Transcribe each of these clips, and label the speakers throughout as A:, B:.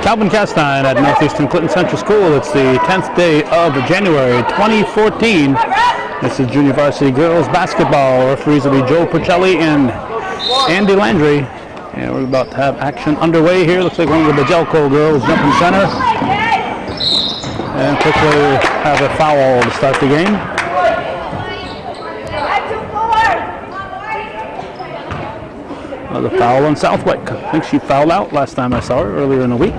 A: Calvin Castine at Northeastern Clinton Central School. It's the 10th day of January 2014. This is junior varsity girls basketball. Referees will be Joe Percelli and Andy Landry. And we're about to have action underway here. Looks like one of the Bejelko girls jumping center. And quickly have a foul to start the game. Another foul on Southwick. I think she fouled out last time I saw her earlier in the week.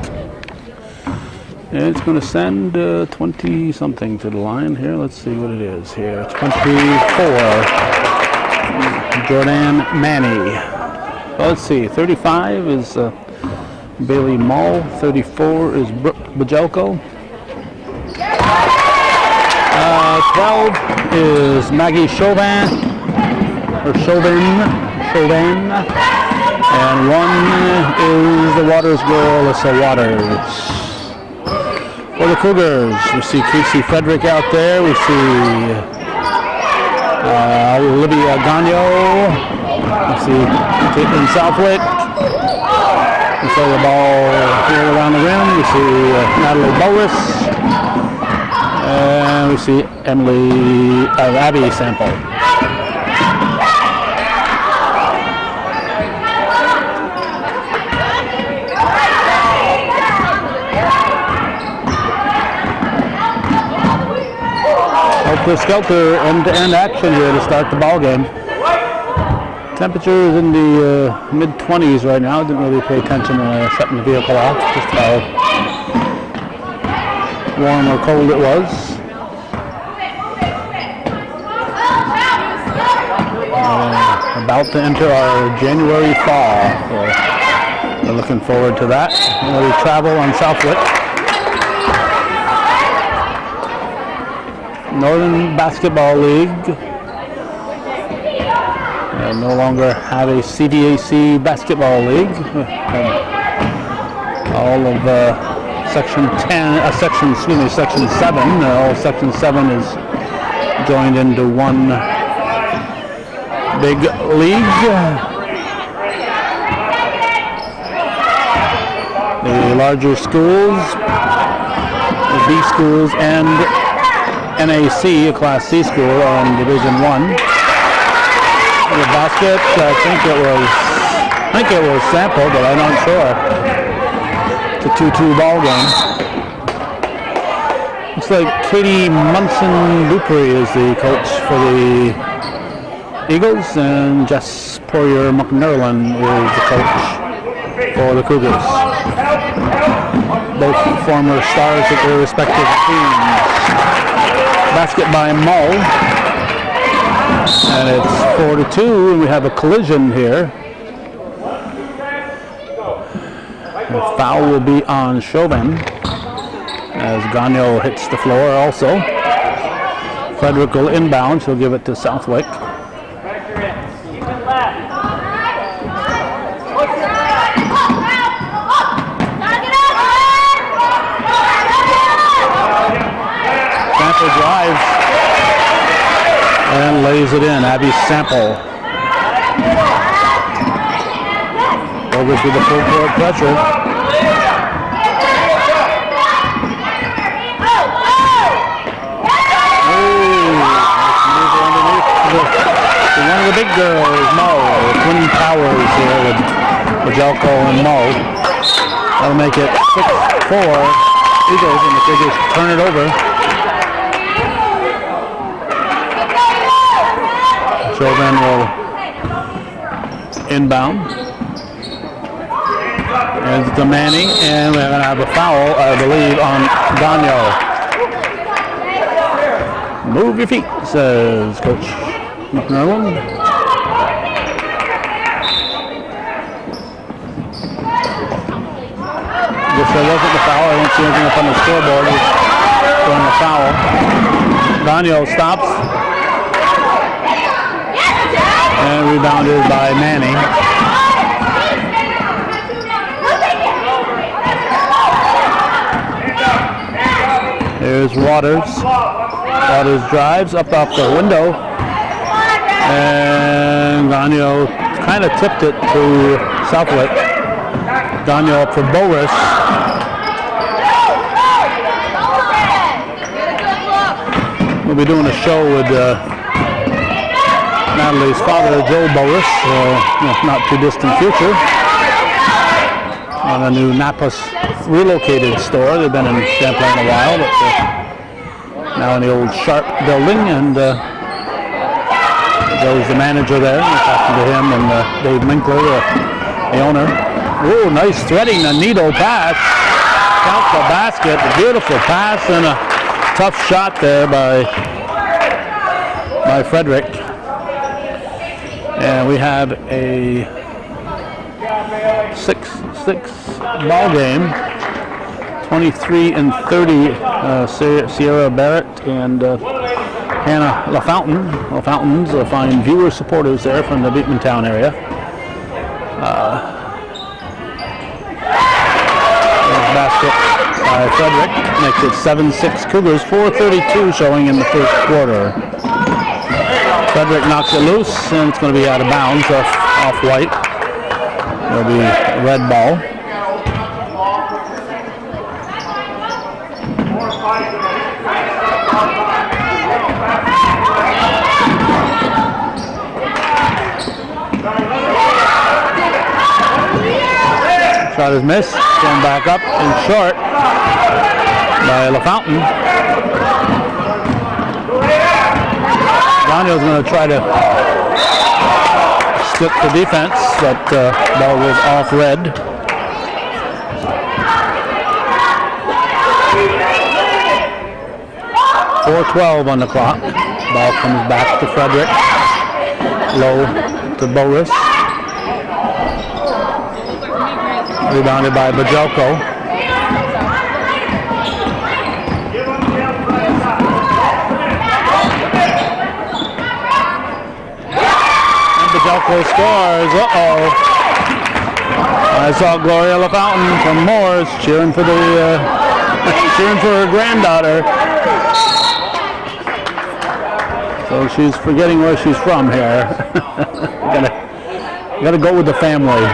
A: And it's going to send 20-something to the line here. Let's see what it is here. 24. Jordan Manny. Well, let's see. 35 is Bailey Mull. 34 is Brooke Bejelko. 12 is Maggie Chauvin. Or Chauvin. And 1 is the Waters girl, Alyssa Waters. For the Cougars, we see Casey Frederick out there. We see Olivia Gagno. We see Caitlin Southwick. We see the ball here around the rim. We see Natalie Boris. And we see Abby Sample. Skelter end-to-end action here to start the ball game. Temperature is in the mid-20s right now. Didn't really pay attention when I was setting the vehicle off, just how warm or cold it was. About to enter our January fall. So we're looking forward to that. We travel on Southwick. Northern Basketball League no longer have a CDAC basketball league. All of Section 7. All Section 7 is joined into one big league. The larger schools, the B schools, and NAC, a Class C school, on Division 1. The basket, I think it was Sample, but I'm not sure. It's a 2-2 ball game. Looks like Katie Munson-Dupree is the coach for the Eagles, and Jess Poirier-McNerlin is the coach for the Cougars. Both former stars at their respective teams. Basket by Mull, and it's 4-2, and we have a collision here. The foul will be on Chauvin as Gagno hits the floor also. Frederick will inbound, she'll give it to Southwick. Drives and lays it in. Abby Sample. Over to the full court pressure. One of the big girls, Mo. Twin Towers here with Bejelko and Mo. That'll make it 6-4 Eagles, and the Cougars turn it over. Chauvin will inbound. And it's to Manning, and we're going to have a foul, I believe, on Gagno. Move your feet, says Coach McNerlin. Guess that wasn't the foul. I don't see anything up on the scoreboard. It's showing a foul. Gagno stops. And rebounded by Manning. There's Waters. Waters drives up off the window. And Gagno kind of tipped it to Southwick. Gagno up for Boris. We'll be doing a show with Natalie's father, Joe Boris, not too distant future, on a new Napa's relocated store. They've been in Champlain a while, but now in the old Sharp building, and Joe's the manager there. We're talking to him and Dave Minkler, the owner. Ooh, nice threading a needle pass. Count the basket. A beautiful pass and a tough shot there by Frederick. And we have a 6-6 ball game. 23-30. Sierra Barrett and Hannah LaFountain. LaFountain's fine viewer supporters there from the Beekmantown area. Basket by Frederick makes it 7-6 Cougars. 4:32 showing in the first quarter. Frederick knocks it loose, and it's going to be out of bounds off white. It'll be a red ball. Shot is missed. Going back up and short by LaFountain. Daniel's going to try to split the defense, but ball was off red. .4:12 on the clock. Ball comes back to Frederick. Low to Boris. Rebounded by Bajelko. And Bajelko scores. Uh-oh. I saw Gloria LaFountain from Moores cheering for cheering for her granddaughter. So she's forgetting where she's from here. gotta go with the family.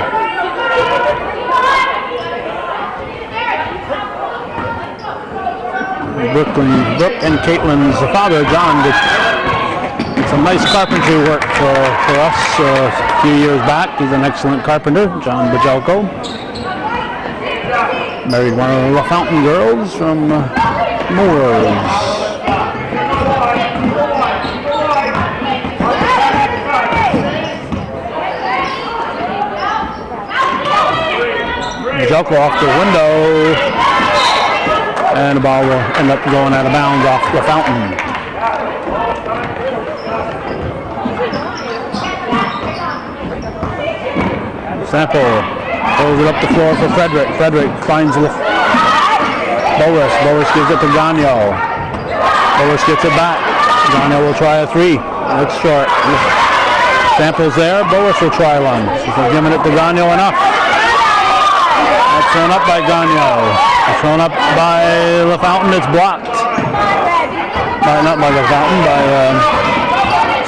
A: Brooke and Caitlin's father, John, did some nice carpentry work for us a few years back. He's an excellent carpenter, John Bajelko. Married one of the LaFountain girls from Moores. Bajelko off the window. And the ball will end up going out of bounds off LaFountain. Sample throws it up the floor for Frederick. Frederick finds Boris. Boris gives it to Gagno. Boris gets it back. Gagno will try a three. It's short. Sample's there. Boris will try one. She's giving it to Gagno enough. That's thrown up by Gagno. Thrown up by LaFountain, it's blocked. Not by LaFountain, by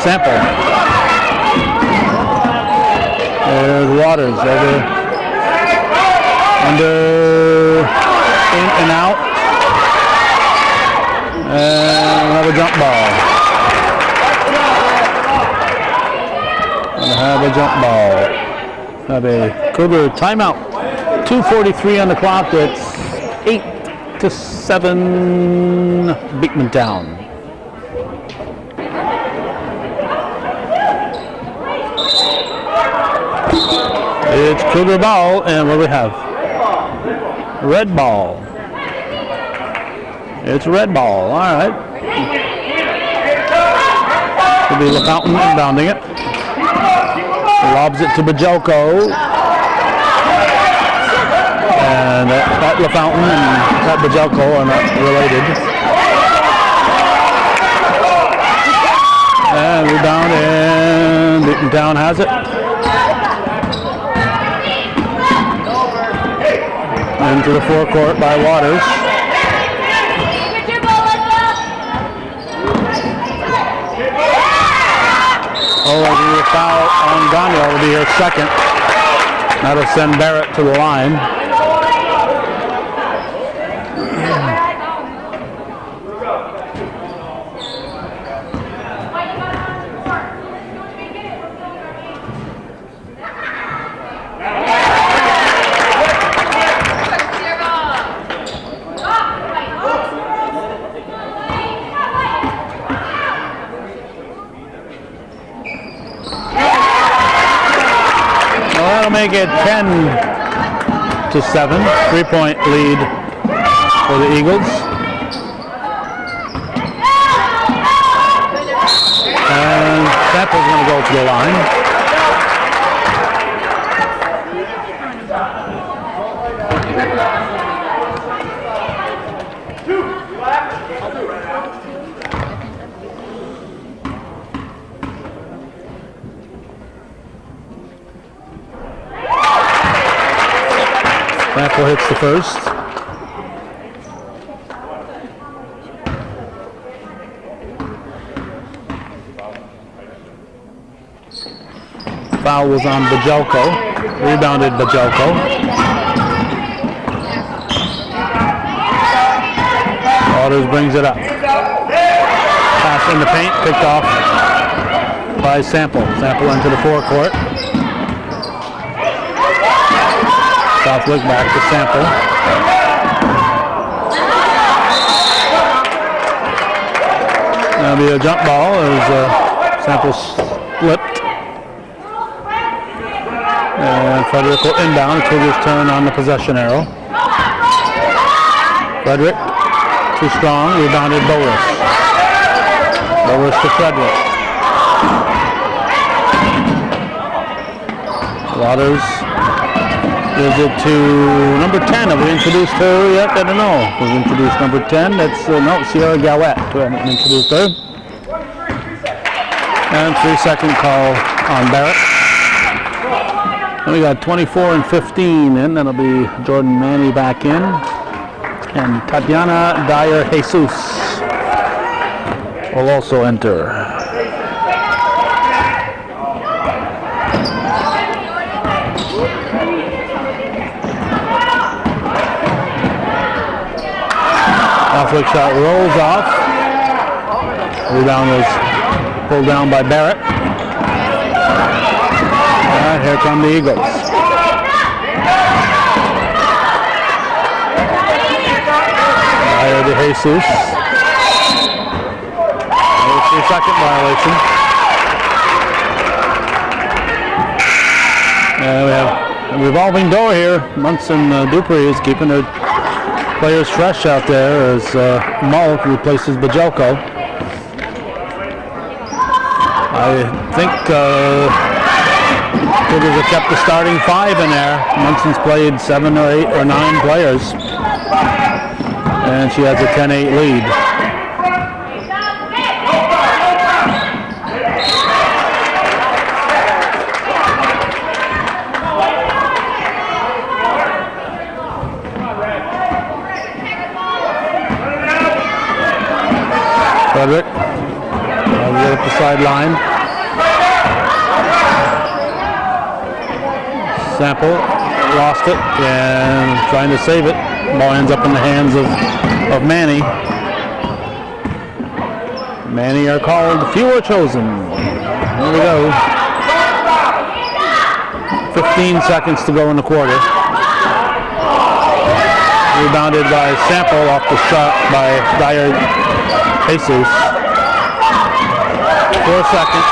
A: Sample. There's Waters over under in and out. And another jump ball. Have a jump ball. Have a Cougar timeout. 2:43 on the clock. It's 8-7 Beekmantown. It's Cougar ball, and what do we have? Red ball. It's red ball. All right. It'll be LaFountain inbounding it. Lobs it to Bajelko. And that LaFountain and that Bajelko are not related. And rebound, and Beekmantown has it. Into the forecourt by Waters. Oh, there'll be a foul on Gagno. Will be her second. That'll send Barrett to the line. that'll make it 10-7. 3-point lead for the Eagles. And Sample's going to go to the line. Sample hits the first. Foul was on Bajelko. Rebounded Bajelko. Waters brings it up. Pass in the paint, picked off by Sample. Sample into the forecourt. Southwick back to Sample. That'll be a jump ball as Sample slipped. And Frederick will inbound. Cougars turn on the possession arrow. Frederick, too strong, rebounded Boris. Boris to Frederick. Waters gives it to number 10. Have we introduced her yet? I don't know. We've introduced number 10. That's no, Sierra Gallette. We haven't introduced her. And 3-second call on Barrett. And we got 24 and 15 in. That'll be Jordan Manny back in. And Tatiana Dyer Jesus will also enter. Southwick shot rolls off. Rebound was pulled down by Barrett. Here come the Eagles. Dyer to Jesus. 3-second violation. We have a revolving door here. Munson Dupree is keeping their players fresh out there as Mull replaces Bajelko. I think Cougars have kept the starting 5 in there. Munson's played 7 or 8 or 9 players. And she has a 10-8 lead. Frederick, up the sideline. Sample lost it and trying to save it. Ball ends up in the hands of Manny. Manny are called, few are chosen. Here we go. 15 seconds to go in the quarter. Rebounded by Sample off the shot by Dyer Jesus. 4 seconds.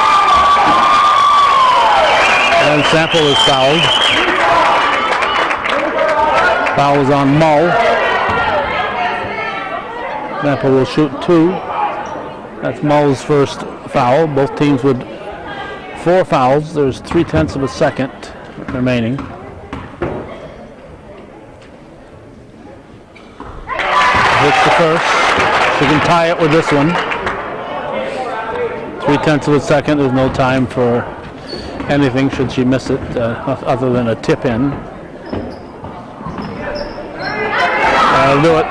A: And Sample is fouled. Foul is on Mull. Sample will shoot 2. That's Mull's first foul. Both teams with 4 fouls. There's 0.3 of a second remaining. Hits the first. She can tie it with this one. 0.3 of a second. There's no time for anything should she miss it other than a tip in. That'll do it.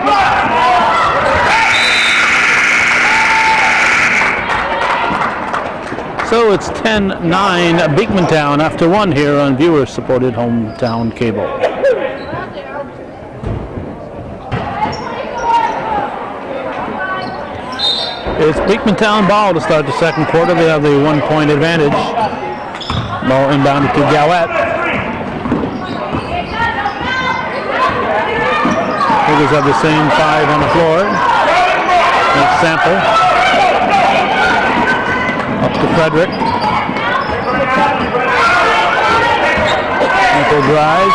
A: So it's 10-9 Beekmantown after 1 here on viewer-supported hometown cable. It's Beekmantown ball to start the second quarter. They have the 1-point advantage. Ball inbounded to Gallette. Cougars have the same 5 on the floor. That's Sample. Up to Frederick. drives.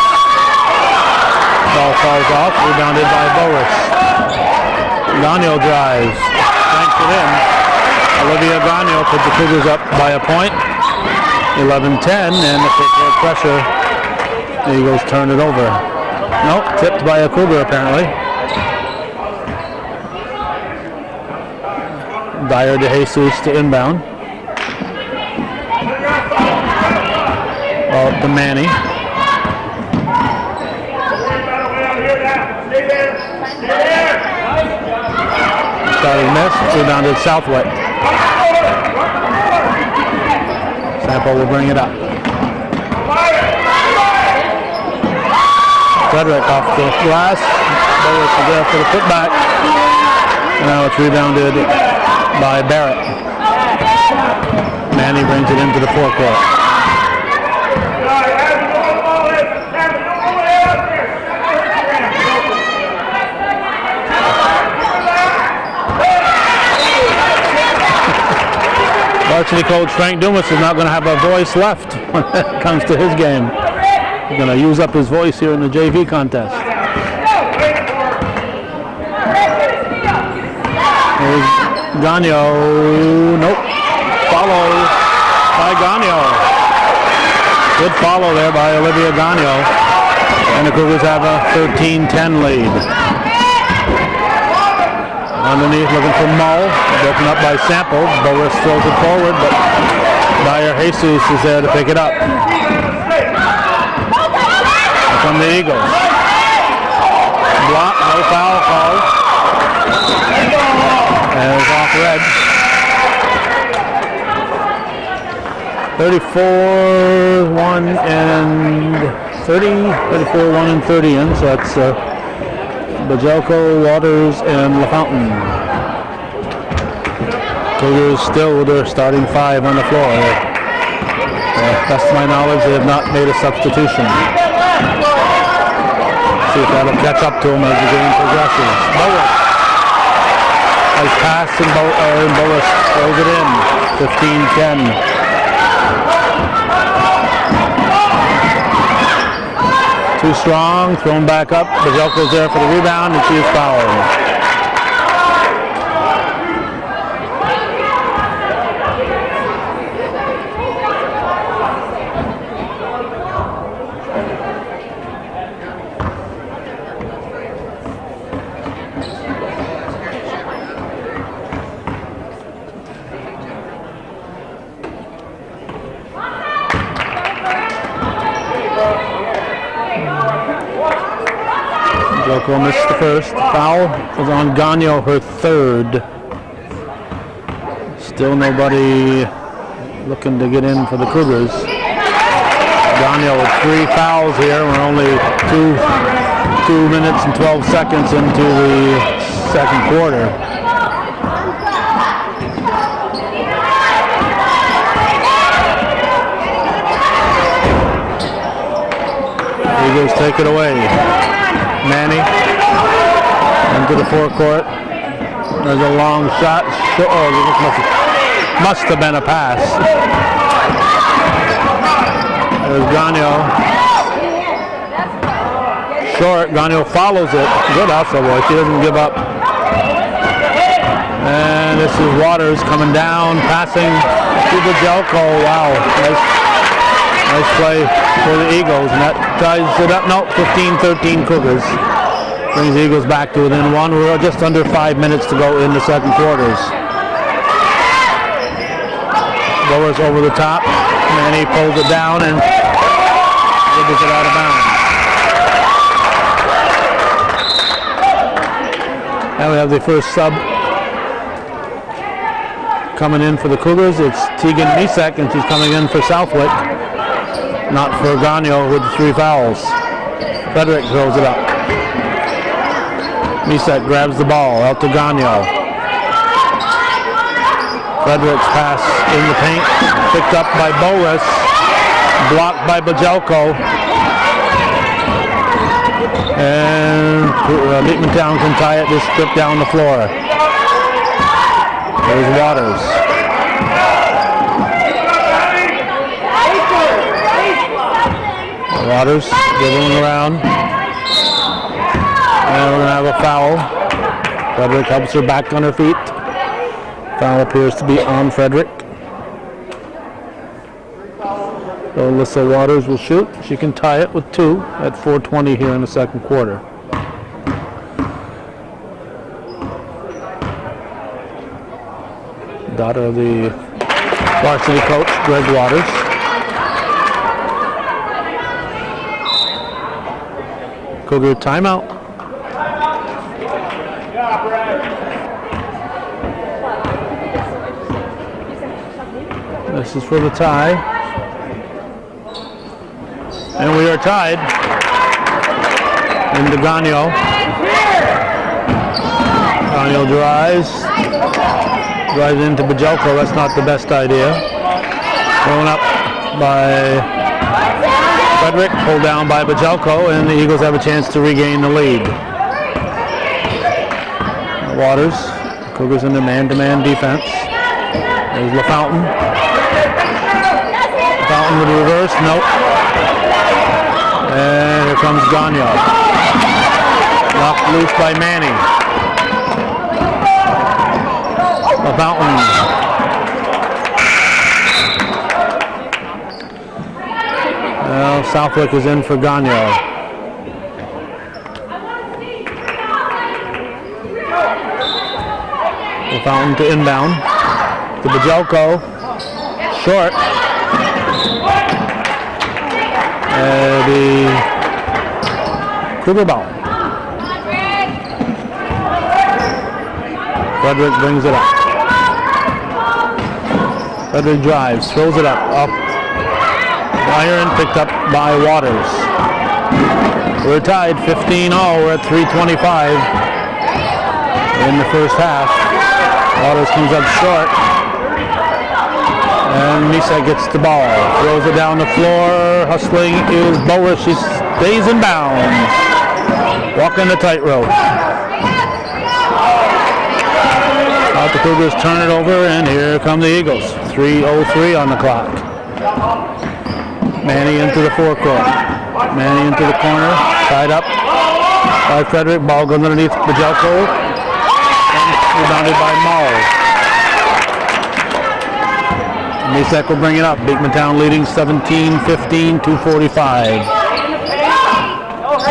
A: Ball falls off, rebounded by Boris. Gagnon drives, banks it in. Olivia Gagnon put the Cougars up by a point. 11-10, and if they put pressure, the Eagles turn it over. Nope, tipped by a Cougar apparently. Dyer de Jesus to inbound. Ball to Manny. Starting miss, rebounded Southwick. Sample will bring it up. Frederick off the glass. Bowers is there for the putback. And now it's rebounded by Barrett. Manny brings it into the forecourt. Varsity coach Frank Dumas is not going to have a voice left when it comes to his game. He's going to use up his voice here in the JV contest. Here's Gagnon. Nope. Follow by Gagnon. Good follow there by Olivia Gagnon. And the Cougars have a 13-10 lead. Underneath, looking for Mull, broken up by Sample. Boris throws it forward, but Dyer Jesus is there to pick it up. Here come the Eagles. Block, no foul call. And it's off red. 34-1 and 30. 34-1 and 30 in, so that's Bajelko, Waters, and LaFountain. Cougars still with their starting five on the floor. Best of my knowledge, they have not made a substitution. See if that'll catch up to them as the game progresses. Boas. Nice pass, and Boas throws it in. 15-10. Too strong, thrown back up. Bajelko's there for the rebound, and she is fouled. Bajelko missed the first. Foul was on Gagnon, her third. Still nobody looking to get in for the Cougars. Gagnon with 3 fouls here. We're only 2 minutes and 12 seconds into the second quarter. Eagles take it away. Manny into the forecourt. There's a long shot. Oh, this must have been a pass. There's Gagnon. Short. Gagnon follows it. Good hustle, boy. She doesn't give up. And this is Waters coming down, passing to Bajelko. Wow. Nice play for the Eagles, and that ties it up. No, 15-13 Cougars. Brings the Eagles back to within one. We're just under 5 minutes to go in the second quarters. Boas over the top. Manny pulls it down and dribbles it out of bounds. Now we have the first sub coming in for the Cougars. It's Tegan Misek, and she's coming in for Southwick. Not for Gagnon with 3 fouls. Frederick throws it up. Misek grabs the ball out to Gagnon. Frederick's pass in the paint, picked up by Boas, blocked by Bajelko. And Beekmantown can tie it, just strip down the floor. There's Waters. Waters dribbling around. And we're going to have a foul. Frederick helps her back on her feet. Foul appears to be on Frederick. So Alyssa Waters will shoot. She can tie it with 2 at 4:20 here in the second quarter. Daughter of the varsity coach, Greg Waters. Cougar timeout. This is for the tie. And we are tied into Gagnon. Gagnon drives into Bajelko. That's not the best idea. Thrown up by Frederick, pulled down by Bajelko, and the Eagles have a chance to regain the lead. Waters, Cougars in the man-to-man defense. There's LaFountain. LaFountain with the reverse, nope. And here comes Gagnon. Knocked loose by Manning. LaFountain. Well, Southwick is in for Gagnon. LaFountain to inbound. To Bajelko. Short. The Cougar ball. Frederick brings it up. Frederick drives, throws it up. Iron picked up by Waters. We're tied 15-0. We're at 3:25 in the first half. Waters comes up short. And Misa gets the ball, throws it down the floor. Hustling is Bower. She stays in bounds. Walking the tightrope. Out the Cougars turn it over, and here come the Eagles. 3:03 on the clock. Manny into the forecourt. Manny into the corner, tied up by Frederick. Ball goes underneath Bajelko. And rebounded by Maul. Misek will bring it up. Beekmantown leading 17-15, 2:45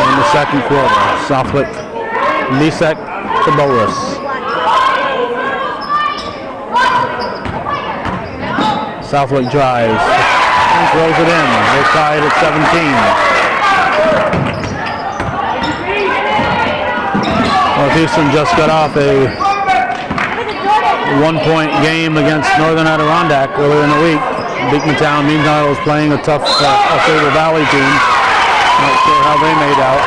A: in the second quarter. Southwick, Misek to Boris. Southwick drives and throws it in. They're tied at 17. Northeastern just got off a one-point game against Northern Adirondack earlier in the week. Beekmantown, meanwhile, was playing a tough Faber Valley team. Not sure how they made out.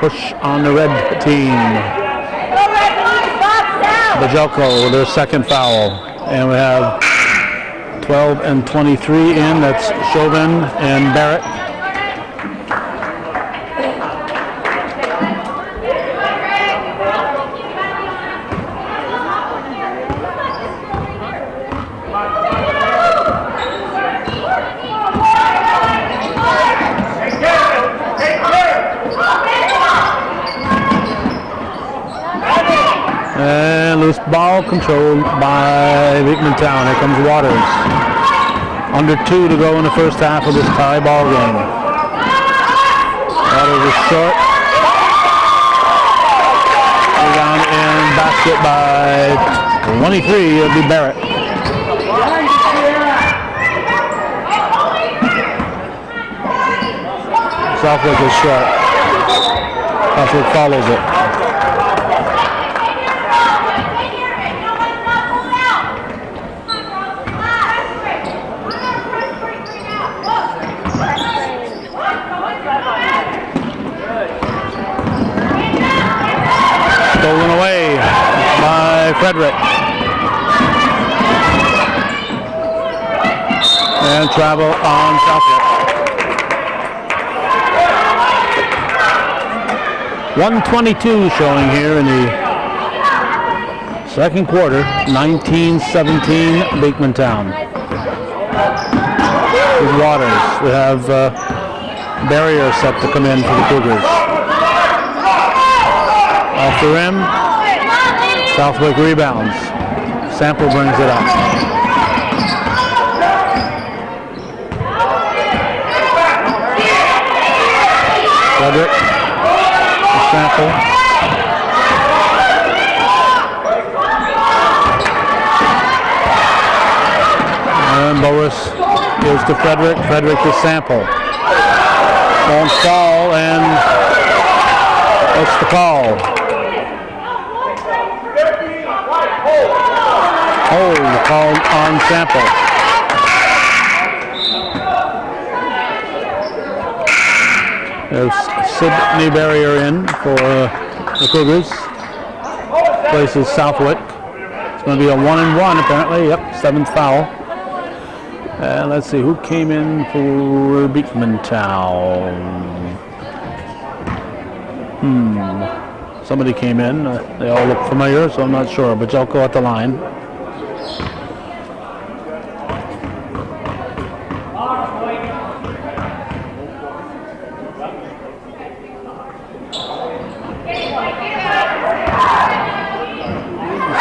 A: Push on the red team. Bajelko with their second foul. And we have 12 and 23 in. That's Chauvin and Barrett. And loose ball controlled by Beekmantown. Here comes Waters. Under 2 to go in the first half of this tie ball game. Waters is short. Rebound and basket by 23. It'll be Barrett. Southwick is short. Southwick follows it. Stolen away by Frederick. And travel on Southwick. 1:22 showing here in the Second quarter, 19-17 Beekmantown. With Waters. We have Barrier set to come in for the Cougars. Off the rim. Southwick rebounds. Sample brings it up. Frederick. Sample. And Boris gives to Frederick. Frederick to Sample. Won't fall, and what's the call? Hold called on Sample. There's Sydney Barrier in for the Cougars. Places Southwick. It's going to be a 1-and-1 apparently. Yep, 7th foul. And let's see who came in for Beekmantown. Somebody came in. They all look familiar, so I'm not sure, but Jelko at the line.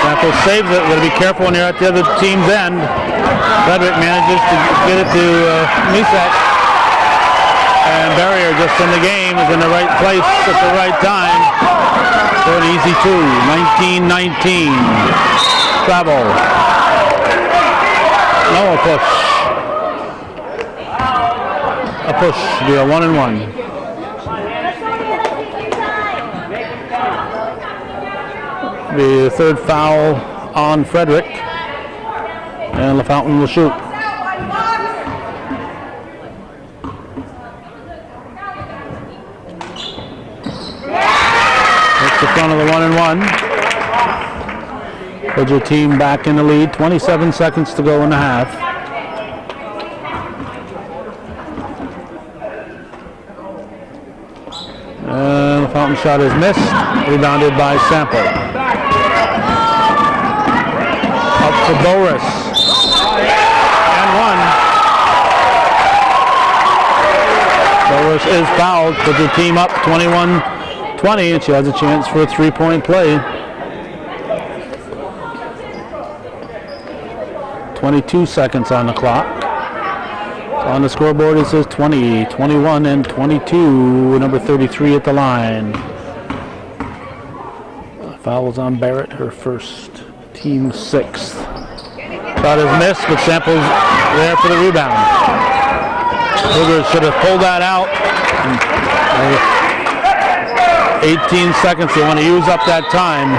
A: Sample saves it. Got to be careful when you're at the other team's end. Frederick manages to get it to Misek. And Barrier just in the game is in the right place at the right time. For an easy 2. 19-19. Travel. No, a push. A push. Be a 1-and-1. Be the third foul on Frederick. And LaFountain will shoot. That's the front of the 1-and-1. Put your team back in the lead. 27 seconds to go in the half. And LaFountain shot is missed. Rebounded by Sample. Up to Boris. And one. Boris is fouled. Put the team up 21-20, and she has a chance for a 3-point play. 22 seconds on the clock. On the scoreboard it says 20, 21, and 22. Number 33 at the line. Fouls on Barrett, her first. Team 6th. Shot is missed, but Sample's there for the rebound. Cougars should have pulled that out. 18 seconds, they want to use up that time.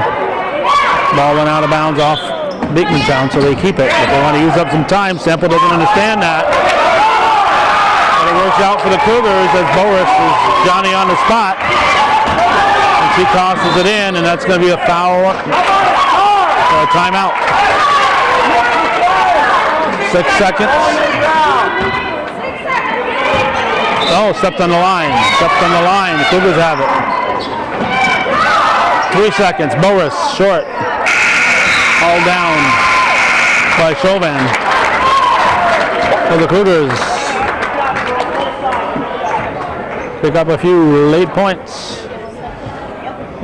A: Ball went out of bounds off Beekmantown, so they keep it. But they want to use up some time. Sample doesn't understand that. But it works out for the Cougars as Boris is Johnny on the spot. And she tosses it in, and that's going to be a foul. Timeout. 6 seconds. Oh, stepped on the line. Stepped on the line. The Cougars have it. 3 seconds. Boris, short. All down by Chauvin. So the Cougars pick up a few late points.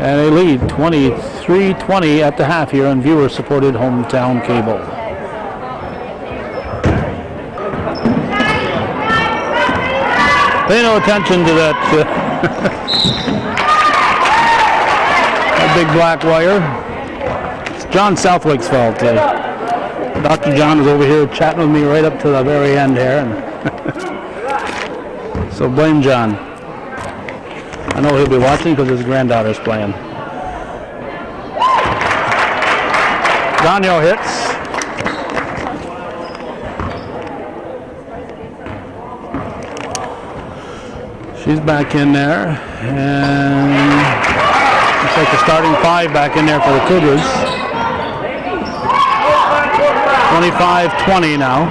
A: And they lead 23-20 at the half here on viewer-supported hometown cable. Pay no attention to that, that big black wire. It's John Southwick's fault. Dr. John is over here chatting with me right up to the very end here. And so blame John. I know he'll be watching because his granddaughter's playing. Daniel hits. She's back in there. And looks like the starting 5 back in there for the Cougars. 25-20 now.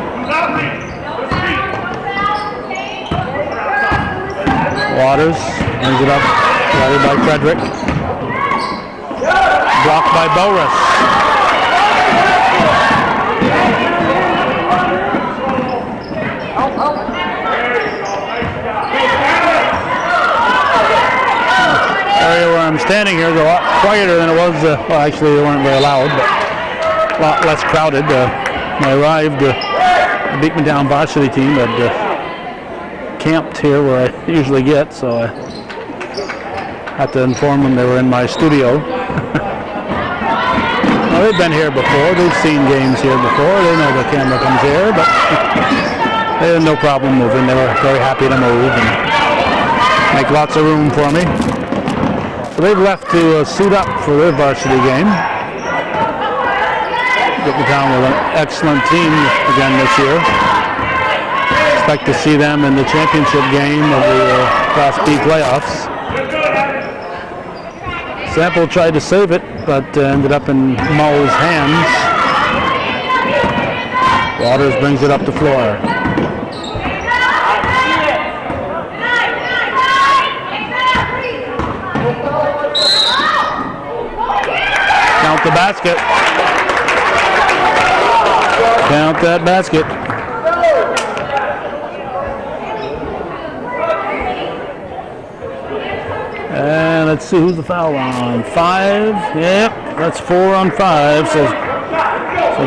A: Waters. Brings it up, guarded by Frederick. Blocked by Boris. standing here is a lot quieter than it was. Well, actually, they weren't very loud, but a lot less crowded. When I arrived, the Beekmantown varsity team had camped here where I usually get, so I had to inform them they were in my studio. Well, they've been here before. They've seen games here before. They know the camera comes here, but they had no problem moving. They were very happy to move and make lots of room for me. So they've left to suit up for their varsity game. Beekmantown with an excellent team again this year. Expect to see them in the championship game of the Class B playoffs. Sample tried to save it, but ended up in Mull's hands. Waters brings it up the floor. Count the basket. Count that basket. And let's see who's the foul on. 5. Yep, that's 4 on 5. So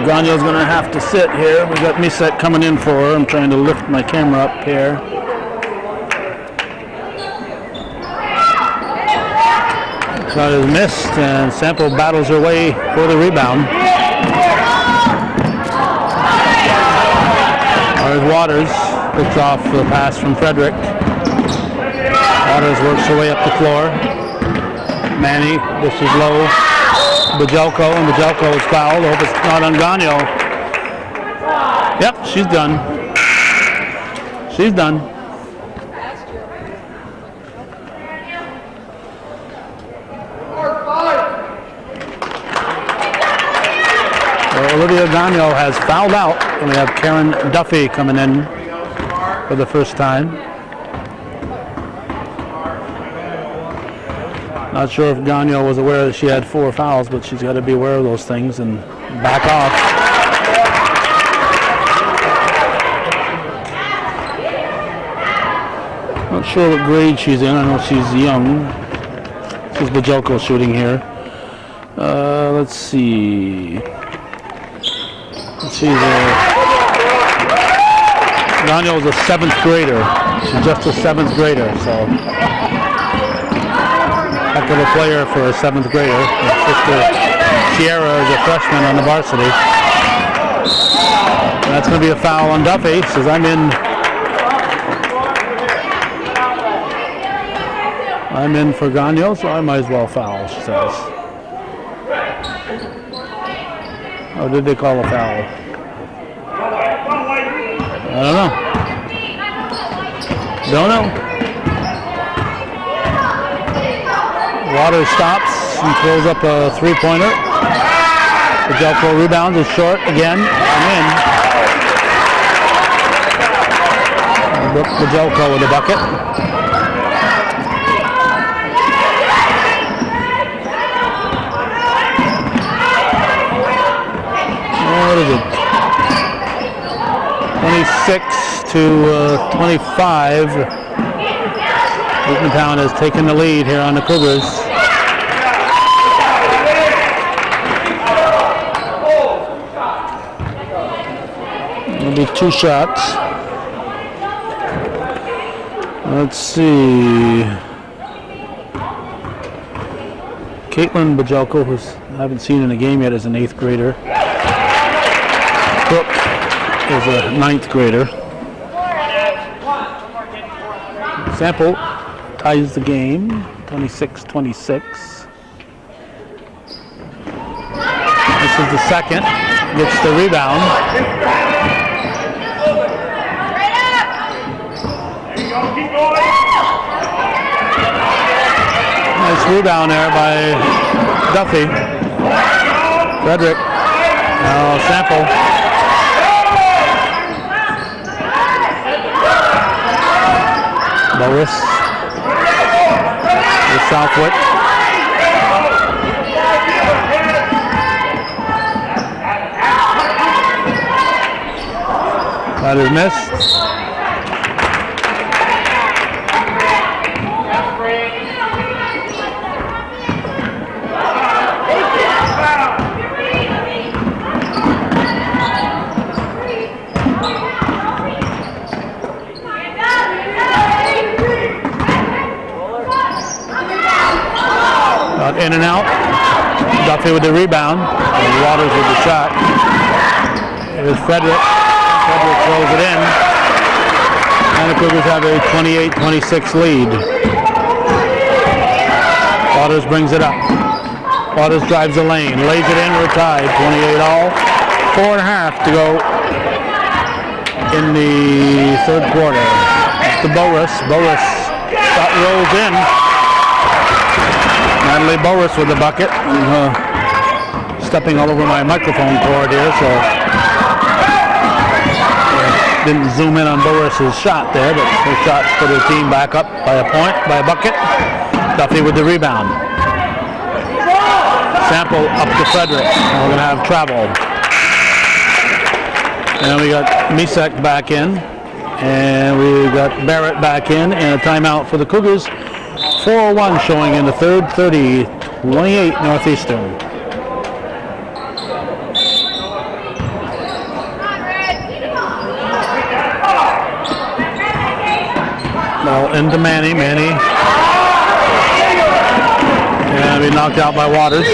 A: Gagno's going to have to sit here. We got Miset coming in for her. I'm trying to lift my camera up here. Shot is missed, and Sample battles her way for the rebound. There's Waters. Picks off the pass from Frederick. Waters works her way up the floor. Manny, this is low. Bajelko, and Bajelko is fouled. Hope it's not on Gagno. Yep, she's done. She's done. Olivia Gagno has fouled out, and we have Karen Duffy coming in for the first time. Not sure if Gagno was aware that she had 4 fouls, but she's got to be aware of those things and back off. Not sure what grade she's in. I know she's young. This is Bajelko shooting here. Let's see. Gagno is a 7th grader. She's just a 7th grader, so heck of a player for a 7th grader. Her sister Sierra is a freshman on the varsity. And that's going to be a foul on Duffy. Says I'm in for Gagno, so I might as well foul, she says. Oh, did they call a foul? I don't know. Don't know. Waters stops and throws up a 3-pointer. Bajelko rebounds, is short again and in. Bajelko with a bucket. What is it? 26 to 25. Beekmantown has taken the lead here on the Cougars. It'll be 2 shots. Let's see. Caitlin Bajelko, who I haven't seen in a game yet, is an 8th grader. Brooke is a 9th grader. Sample ties the game, 26-26. This is the second. Gets the rebound. Nice rebound there by Duffy. Frederick. Now Sample. Lois with Southwick. That is missed. in and out. Duffy with the rebound. And Waters with the shot. Here's Frederick. Frederick throws it in. And the Cougars have a 28-26 lead. Waters brings it up. Waters drives the lane. Lays it in. We're tied. 28 all. 4.5 to go in the third quarter. To Boris. Boris shot rolls in. Natalie Boris with the bucket. Stepping all over my microphone cord here, so didn't zoom in on Boris's shot there, but her shots put her team back up by a point, by a bucket. Duffy with the rebound. Sample up to Frederick. We're going to have travel. And we got Misek back in. And we got Barrett back in. And a timeout for the Cougars. 4:01 showing in the third. 30-28 Northeastern. Ball into Manny. Manny. And be knocked out by Waters.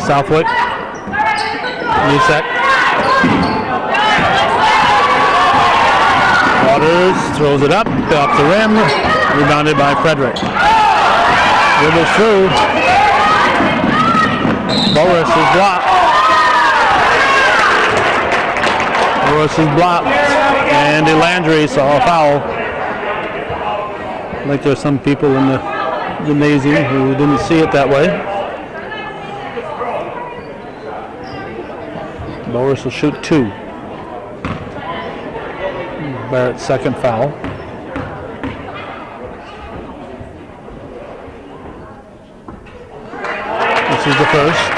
A: Southwick. Misek. Waters throws it up, off the rim, rebounded by Frederick. Dribbles through. Boris is blocked. Boris is blocked. And Landry saw a foul. I think there's some people in the gymnasium who didn't see it that way. Boris will shoot 2. Barrett's second foul. This is the first.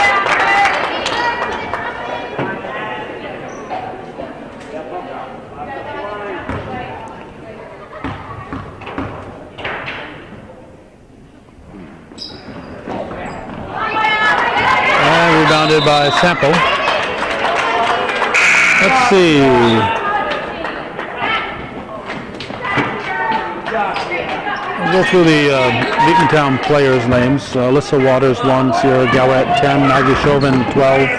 A: And rebounded by Sample. Let's see. We'll go through the Beekmantown players' names. Alyssa Waters 1, Sierra Gowett 10, Maggie Chauvin 12.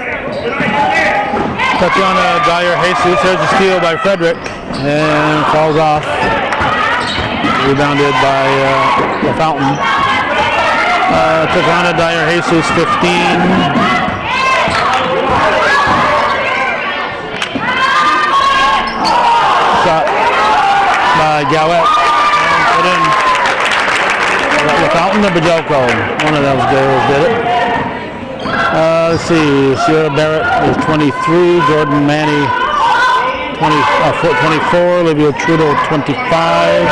A: Tatiana Dyer Jesus, there's a steal by Frederick and falls off. Rebounded by the Fountain. Tatiana Dyer Jesus 15. Shot by Gowett and put in. The Fountain or Bajoko? One of those girls did it. Let's see. Sierra Barrett is 23. Jordan Manny 24. Olivia Trudeau 25.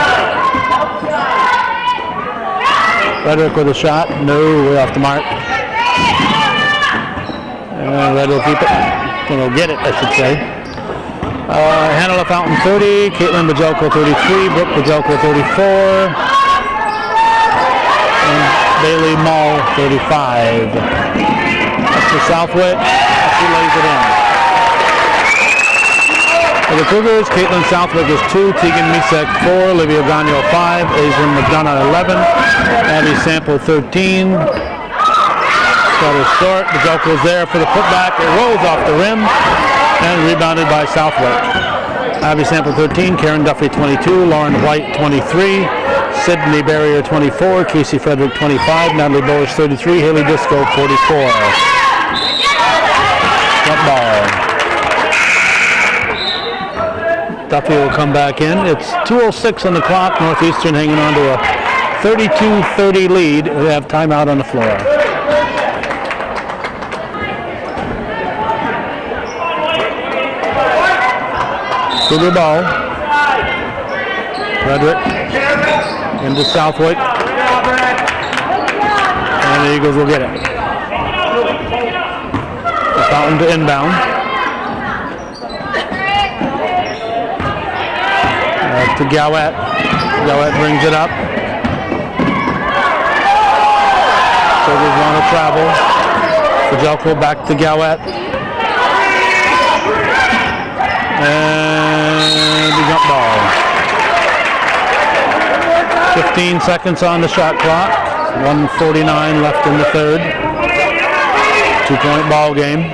A: Frederick with a shot. No, way off the mark. Red will keep it. Will get it, I should say. Hannah LaFountain 30, Caitlin Bajoko 33, Brooke Bajoko 34, and Bailey Mall 35. That's for Southwick. She lays it in. For the Cougars, Caitlin Southwick is 2, Tegan Misek 4, Olivia Gagno 5, Aislinn McDonough 11, Abby Sample 13. Shot is short. Bajoko's there for the putback. It rolls off the rim. And rebounded by Southwick. Abby Sample 13, Karen Duffy 22, Lauren White 23, Sydney Barrier 24, Casey Frederick 25, Natalie Boris 33, Haley Disco 44. Jump ball. Duffy will come back in. It's 2:06 on the clock. Northeastern hanging on to a 32-30 lead. We have timeout on the floor. Cougar ball. Frederick into Southwick. And the Eagles will get it. The Fountain to inbound. To Gowett. Gowett brings it up. Cougars want to travel. Bajelko back to Gowett. And the jump ball. 15 seconds on the shot clock. 1:49 left in the third. 2-point ball game.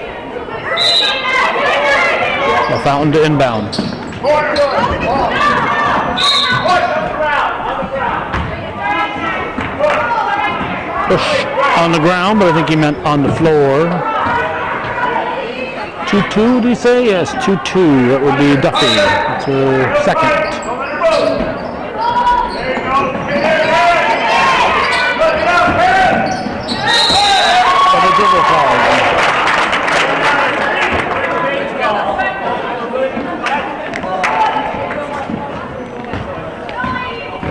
A: A Fountain to inbound. Push on the ground, but I think he meant on the floor. 2-2, did he say? Yes, 2-2. That would be Duffy. That's her second. Double dribble foul.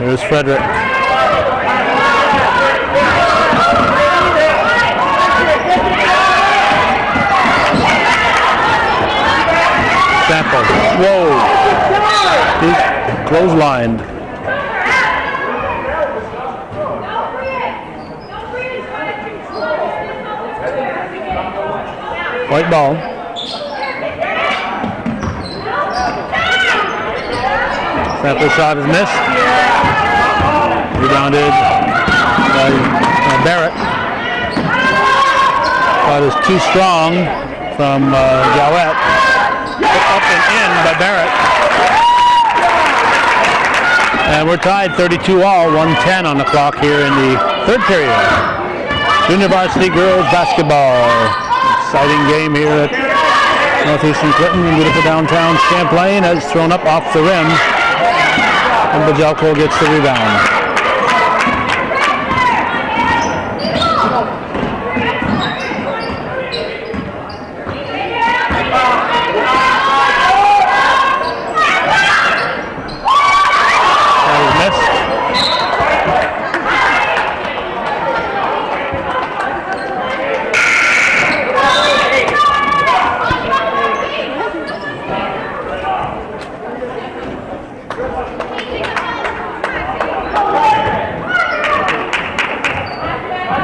A: There's Frederick. Sample. Whoa. He's clotheslined. White ball. Sample shot is missed. Rebounded by Barrett. Shot is too strong from Gowett. Up and in by Barrett. And we're tied 32-all, 1:10 on the clock here in the third period. Junior varsity girls basketball. Exciting game here at Northeastern Clinton in beautiful downtown Champlain. Has thrown up off the rim. And Bajelko gets the rebound.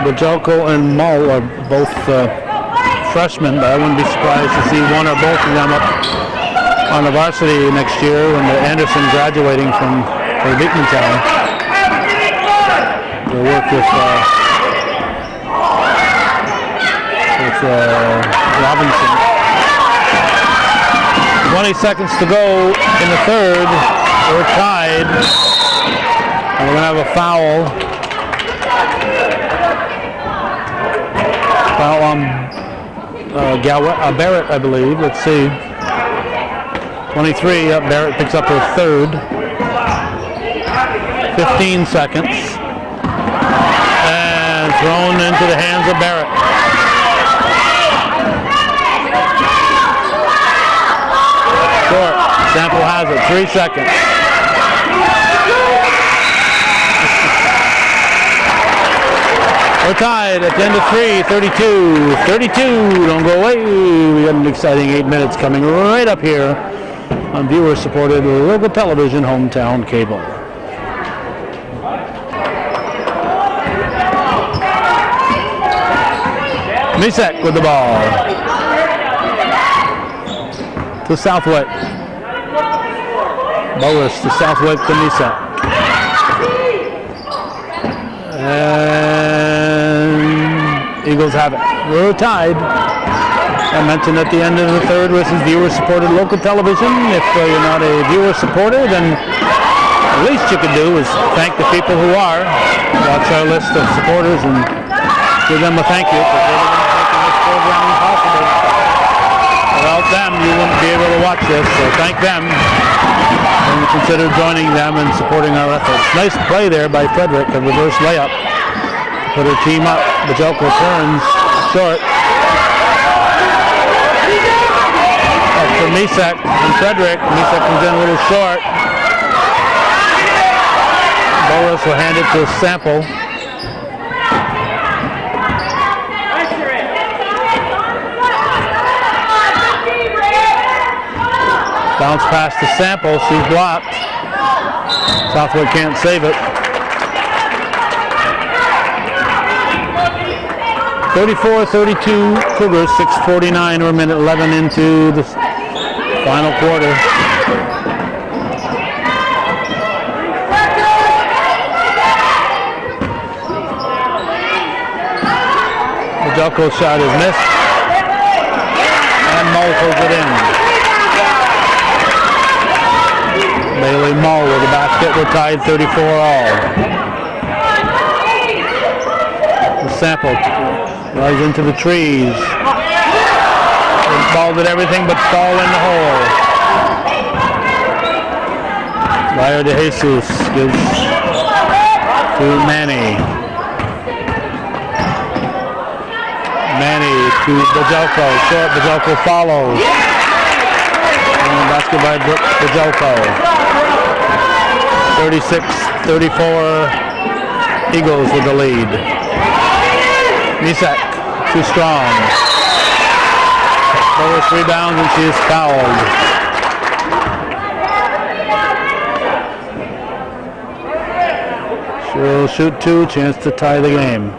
A: Bajelko and Mull are both freshmen, but I wouldn't be surprised to see one or both of them up on the varsity next year when Anderson graduating from Beekmantown. They'll work with Robinson. 20 seconds to go in the third. We're tied. And we're going to have a foul. Foul on Barrett, I believe. Let's see. 23. Barrett picks up her third. 15 seconds. And thrown into the hands of Barrett. Short. Sample has it. 3 seconds. We're tied at the end of 3, 32. 32, don't go away. We got an exciting 8 minutes coming right up here on viewer-supported local television, Hometown Cable. Misek with the ball. To Southwick. Boas to Southwick to Misek. And Eagles have it. We're tied. I mentioned at the end of the third, this is viewer-supported local television. If you're not a viewer-supported, then the least you can do is thank the people who are. Watch our list of supporters and give them a thank you for making this program possible. Without them, you wouldn't be able to watch this, so thank them and consider joining them and supporting our efforts. Nice play there by Frederick, a reverse layup. Put her team up. Bajelko turns short. Up for Misek and Frederick. Misek comes in a little short. Boas will hand it to Sample. Bounce pass to Sample. She's blocked. Southwood can't save it. 34-32 Cougars, 6:49 or a minute 11 into the Final quarter. Jelko's shot is missed. And Mull pulls it in. Bailey Mull with the basket. We're tied 34 all. The sample rises into the trees. Ball did everything but fall in the hole. Dyer de Jesus gives to Manny. Manny to Bajelko. Short, Bajelko follows. And basket by Bajelko. 36-34, Eagles with the lead. Misak, too strong. Lois rebounds and she is fouled. She'll shoot two, chance to tie the game.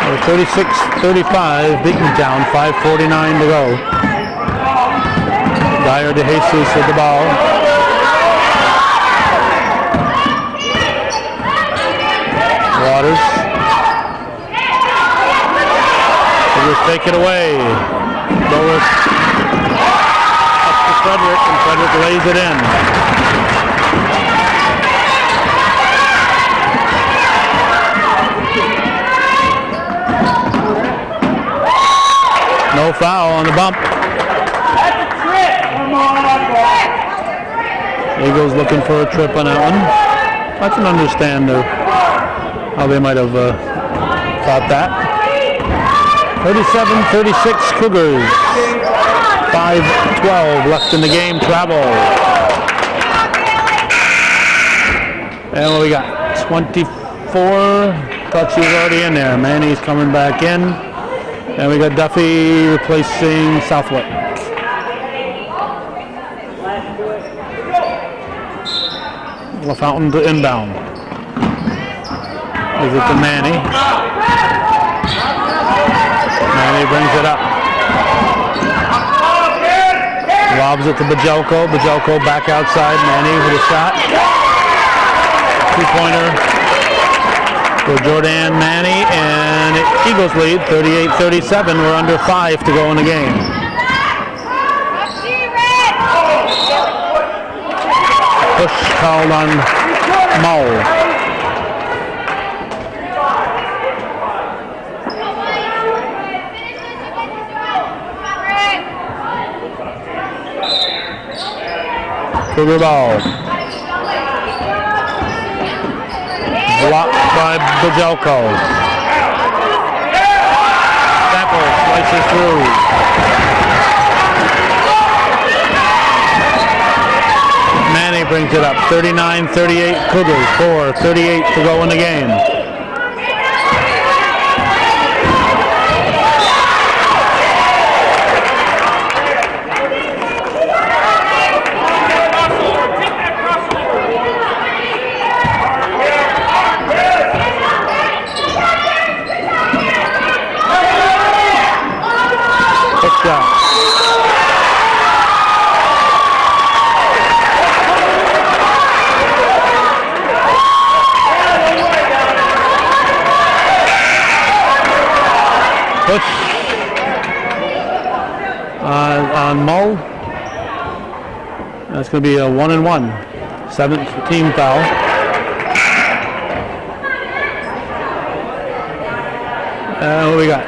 A: We're 36-35, Beekmantown, 5:49 to go. Dyer de Jesus with the ball. Waters. We'll just take it away. Lois up to Frederick, and Frederick lays it in. No foul on the bump. Eagles looking for a trip on that one. I can understand how they might have thought that. 37-36 Cougars. 5:12 left in the game. Travel. And what we got? 24. Thought she was already in there. Manny's coming back in. And we got Duffy replacing Southwick. LaFountain to inbound. Is it to Manny? Manny brings it up. Lobs it to Bajelko. Bajelko back outside. Manny with a shot. Two-pointer for Jordan Manny, and Eagles lead 38-37. We're under 5 to go in the game. Push called on Mull. Cougar ball. Blocked by Bajelko. Sample slices through. Manny brings it up. 39-38 Cougars. 4:38 to go in the game. Push on Mull. That's going to be a 1-and-1. 7th team foul. What do we got?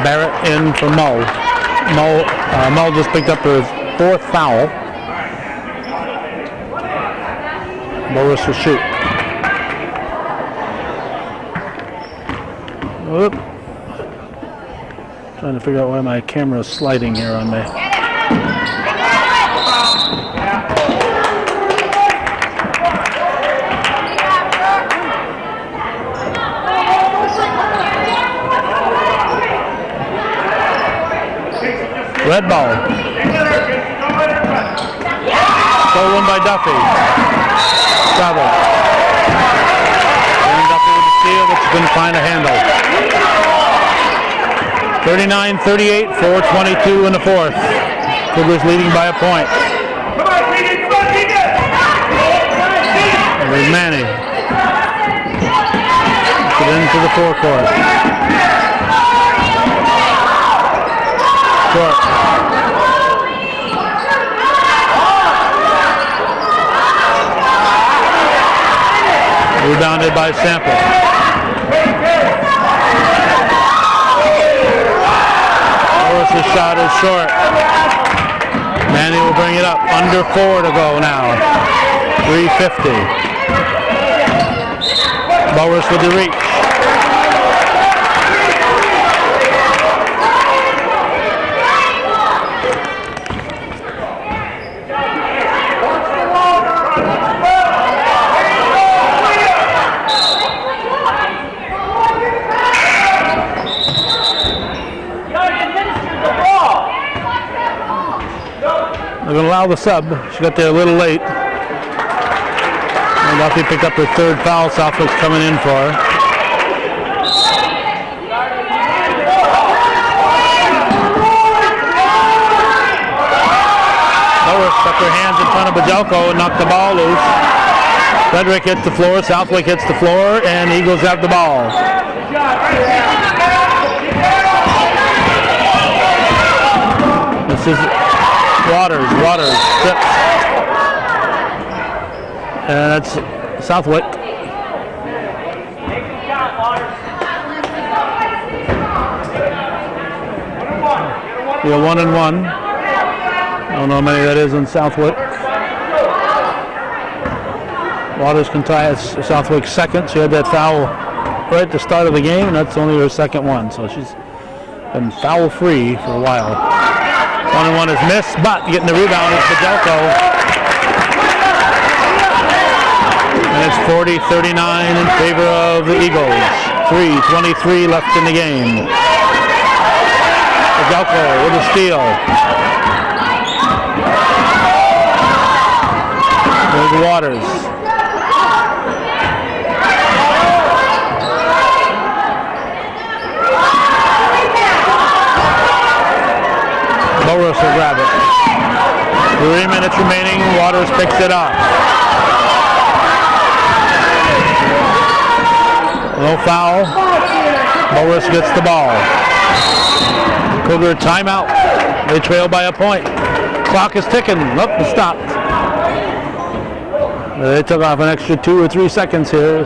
A: Barrett in for Mull. Mull just picked up his 4th foul. Morris will shoot. Whoop. Trying to figure out why my camera is sliding here on me. Red ball. Stolen by Duffy. Travel. And Duffy with the steal, but couldn't find a handle. 39-38, 4:22 in the fourth. Cougars leading by a point. There's Manny. Get into the forecourt. Short. Rebounded by Sample. Morris' shot is short. Manny will bring it up. Under 4 to go now. 3:50. Morris with the reach. They're going to allow the sub. She got there a little late. And Duffy picked up her third foul. Southwick's coming in for her. Norris stuck her hands in front of Bajelko and knocked the ball loose. Frederick hits the floor. Southwick hits the floor. And Eagles have the ball. This is Waters strips. And that's Southwick. Yeah, 1-1. I don't know how many that is in Southwick. Waters can tie Southwick second. She had that foul right at the start of the game, and that's only her second one. So she's been foul free for a while. 1-1 is missed, but getting the rebound is Bajelko. And it's 40-39 in favor of the Eagles. 3:23 left in the game. Bajelko with a steal. There's Waters. Morris will grab it. 3 minutes remaining. Waters picks it up. No foul. Morris gets the ball. Cougar timeout. They trail by a point. Clock is ticking. Nope, it stopped. They took off an extra 2 or 3 seconds here.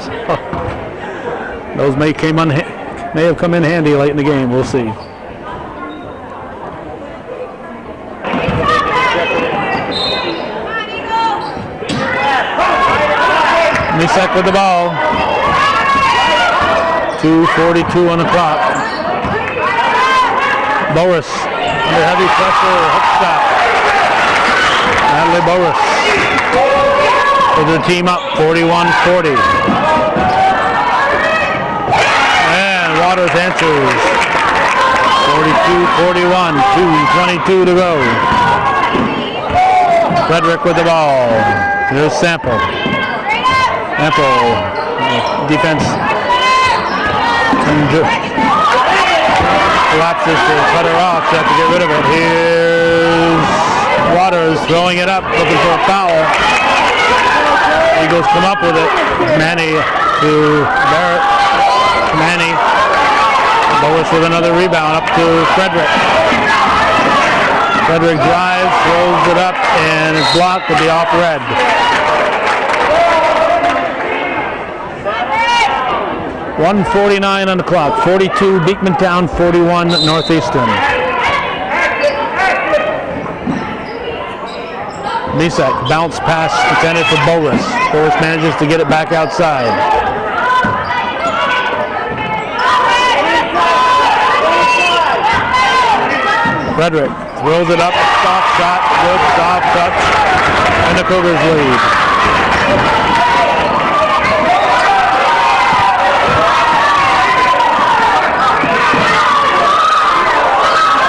A: Those may have come in handy late in the game. We'll see. Misek with the ball. 2:42 on the clock. Boris under heavy pressure, hook shot. Natalie Boris with the team up, 41-40. And Waters answers. 42-41, 2:22 to go. Frederick with the ball. Here's Sample. Sample, defense collapses to cut her off. She has to get rid of it. Here's Waters throwing it up, looking for a foul. Eagles come up with it. Manny to Barrett. Manny. Boris with another rebound up to Frederick. Frederick drives, throws it up, and it's blocked with the off red. 1:49 on the clock. 42 Beekmantown, 41 Northeastern. Misek, bounce pass intended for Boris. Boris manages to get it back outside. Frederick throws it up, soft shot, good soft touch, and the Cougars lead.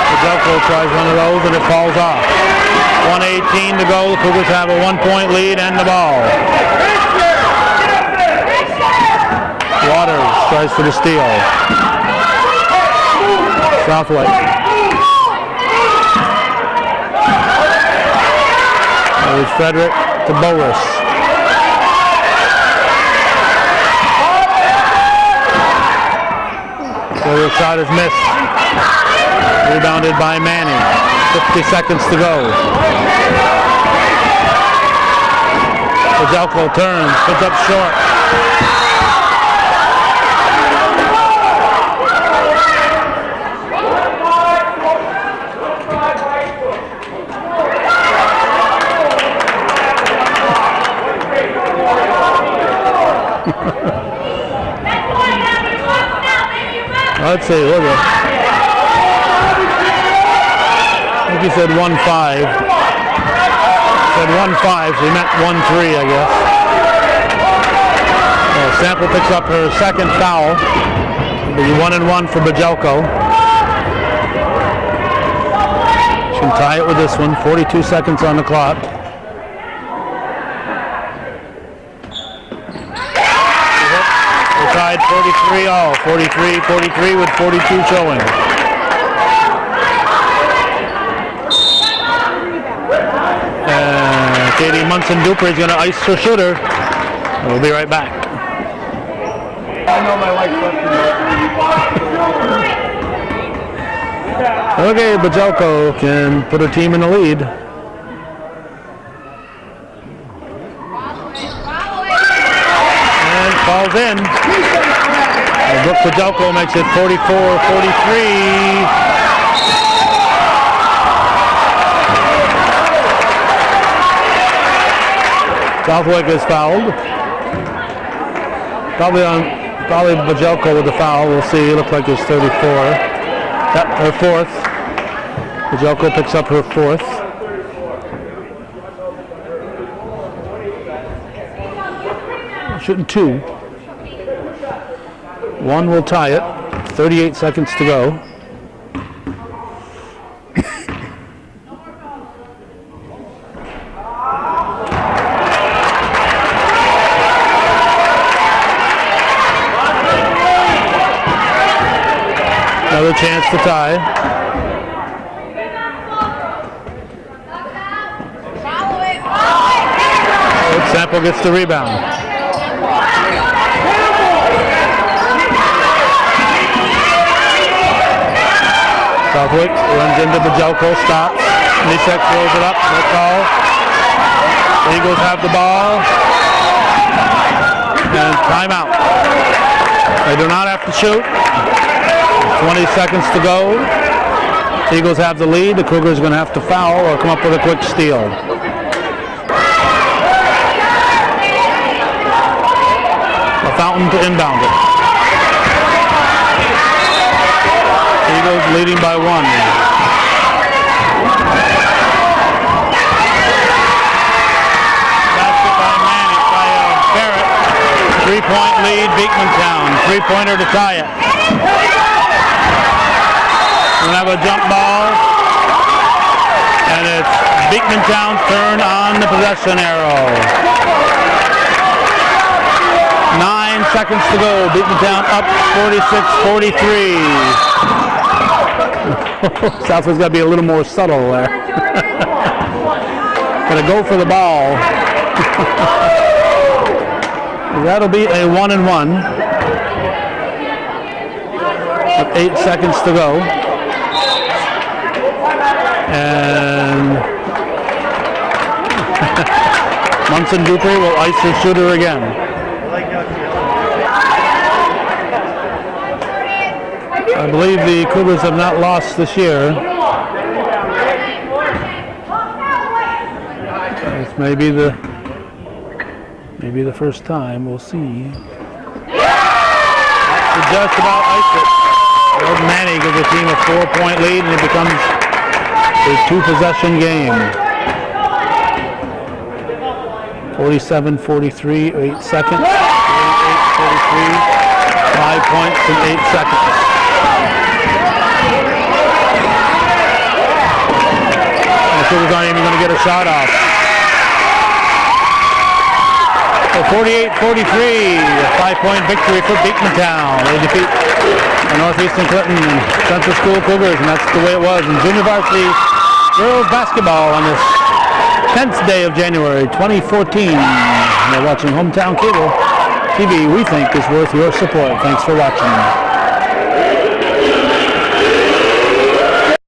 A: Beekmantown tries one of those and it falls off. 1:18 to go. The Cougars have a 1-point lead and the ball. Waters tries for the steal. Southwick. There's Frederick to Boris. So the shot is missed. Rebounded by Manning. 50 seconds to go. Beekmantown turns, puts up short. Let's see, look at it. I think he said 1-5. Said 1-5, so he meant 1-3, I guess. Sample picks up her second foul. It'll be 1-1 for Beekmantown. She can tie it with this one. 42 seconds on the clock. We're tied 43 all. 43 with 42 showing. Katie Munson-Dupree is going to ice her shooter. We'll be right back.
B: I know my wife's
A: Okay, Beekmantown can put her team in the lead. And falls in. And Brooke Beekmantown makes it 44-43. Southwick is fouled. Probably Beekmantown with the foul. We'll see. It looks like it's 34. Her fourth. Beekmantown picks up her fourth. Shooting two. One will tie it. 38 seconds to go. Another chance to tie. Sample gets the rebound. Southwick runs into Beekmantown, stops. Nisek throws it up, no call. The Eagles have the ball. And timeout. They do not have to shoot. 20 seconds to go. The Eagles have the lead. The Cougars are going to have to foul or come up with a quick steal. A Fountain to inbound it. The Eagles leading by one. Basket by Manning, by Barrett. 3-point lead, Beekmantown. 3-pointer to tie it. We'll have a jump ball, and it's Beekmantown's turn on the possession arrow. 9 seconds to go. Beekmantown up 46-43. Southwood's got to be a little more subtle there. Gonna go for the ball. That'll be a 1-1. With 8 seconds to go. And Munson-Dupree will ice her shooter again. I believe the Cougars have not lost this year. This may be the first time. We'll see. Just about ice it. Manning gives the team a 4-point lead, and it becomes A two-possession game. 47-43, 8 seconds. 48-43, 5 points in 8 seconds. The Cougars aren't even going to get a shot off. So 48-43, a 5-point victory for Beekmantown. They defeat the Northeastern Clinton and Central School Cougars, and that's the way it was in junior varsity girls basketball on this 10th day of January 2014. You're watching Hometown Cable TV. We think is worth your support. Thanks for watching.